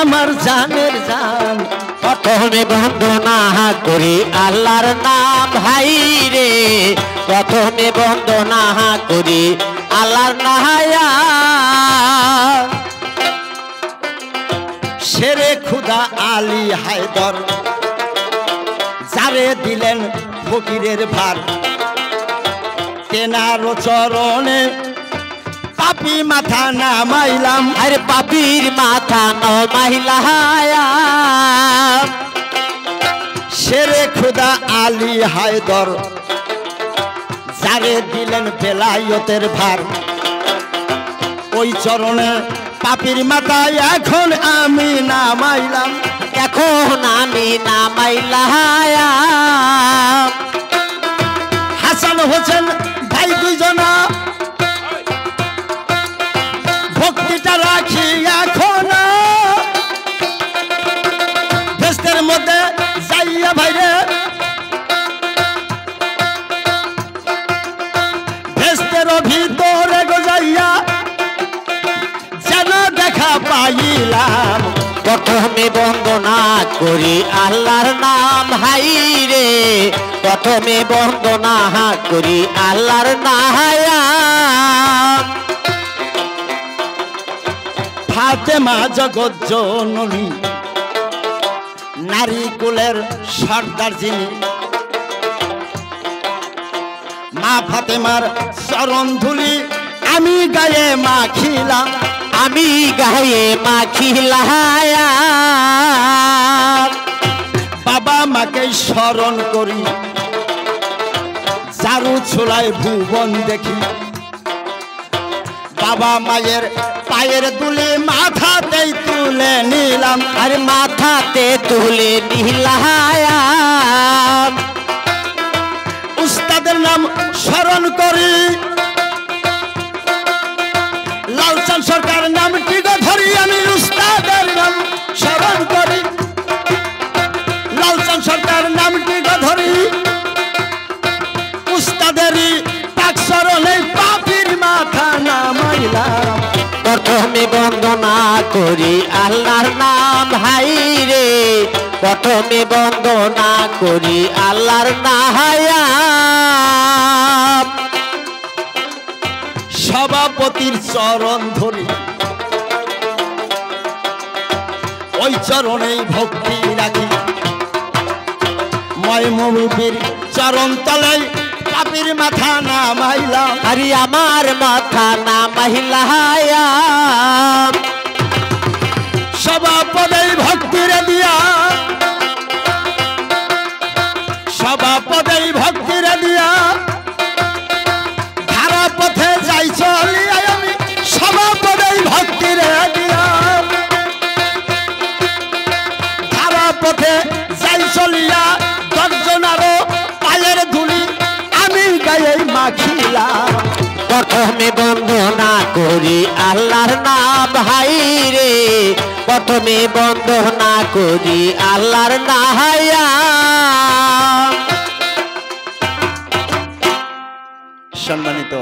আমার জানের জান। প্রথমে বন্দনা করি আল্লাহর নাম ভাই রে, প্রথমে বন্দনা করি আল্লাহর নাম। শেরে খুদা আলী হায়দর যারে দিলেন ফকিরের ভার, তেনার চরণে পাপি মাথা নামাইলাম। আরে পাপির মাথা নামাইলাম। শেরে খুদা আলী হায়দর যারে দিলেন বেলায়তের ভার, ওই চরণে পাপির মাথা এখন আমি নামাইলাম। এখন আমি নামাইলাম। হাসান হোসেন ভাই দুইজনা ভক্তিটা রাখি এখন ভেস্তের মধ্যে যাইয়া ভাইরে, ভেস্তের ভিতরে গো যাইয়া যেন দেখা পাইলাম। প্রথমে বন্দনা করি আল্লাহর নাম হাই রে, প্রথমে বন্দনা করি আল্লাহর নাম। ফাতেমা জগৎ জননী নারী কুলের সর্দার যিনি, মা ফাতেমার চরণ ধুলি আমি গায়ে মাখিলাম। আমি গায়ে মাখিলাম। বাবা মাকে স্মরণ করি চারু ছোলায় ভুবন দেখি, বাবা মায়ের পায়ের দুলে মাথাতেই তুলে নিলাম। আর মাথাতে তুলে নিলাম। উস্তাদের নাম স্মরণ করি, লালচাঁদ সরকার নামটি ধরি আমি উস্তাদের নাম স্মরণ করি, লালচাঁদ সরকার নামটি ধরি উস্তাদেরই পাক স্মরণে পাপির মাথা নামাইলাম। প্রথমে বন্দনা করি আল্লাহর নাম হাই রে, প্রথমে বন্দনা করি আল্লাহর নাম। সভাপতির চরণ ধরি ওই চরণেই ভক্তি রাখি, ময়মুবির চরণ তলায় পাপির মাথা নামাইলাম। আরে আমার মাথা নামাইলাম। সভাপদেই ভক্তিরে দিয়া, সভাপদেই ভক্তিরে দিয়া ধারা পথে যাই চলিয়া আমি, সভাপদেই ভক্তিরে দিয়া ধারা পথে যাই চলিয়া দর্জনারও পায়ের ধুলি আমি গায়ে মাখিলাম। প্রথমে বন্দনা করি আল্লাহর নাম হাই রে, প্রথমে বন্দনা করি আল্লাহর নাম। সম্মানিত